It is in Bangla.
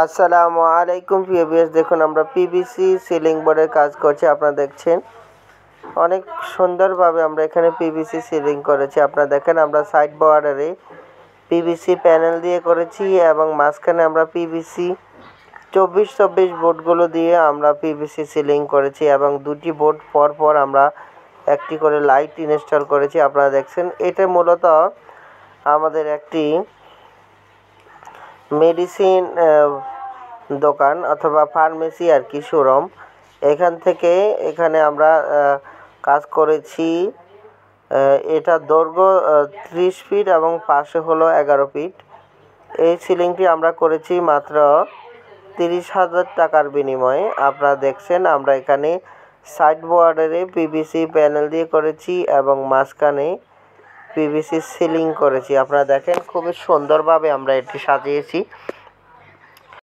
আসসালামু আলাইকুম ভিউয়ার্স, দেখুন আমরা পিভিসি সিলিং বোর্ডের কাজ করছি। আপনারা দেখছেন অনেক সুন্দরভাবে আমরা এখানে পিভিসি সিলিং করেছি। আপনারা দেখেন আমরা সাইড বর্ডারে পিভিসি প্যানেল দিয়ে করেছি এবং মাঝখানে আমরা পিভিসি 24 বোর্ডগুলো দিয়ে আমরা পিভিসি সিলিং করেছি এবং দুটি বোর্ড পর আমরা একটি করে লাইট ইনস্টল করেছি। আপনারা দেখছেন এটা মূলত আমাদের একটি মেডিসিন দোকান অথবা ফার্মেসি আর কি, শোরুম। এখানে আমরা কাজ করেছি। এটা দৈর্ঘ্য 30 ফিট এবং পাশে হলো 11 ফিট। এই সিলিংটি আমরা করেছি মাত্র 30,000 টাকার বিনিময়ে। আপনারা দেখছেন আমরা এখানে সাইড বর্ডারে পিভিসি প্যানেল দিয়ে করেছি এবং মাঝখানে পিভিসি সিলিং করেছি। আপনারা দেখেন খুবই সুন্দরভাবে আমরা এটি সাজিয়েছি।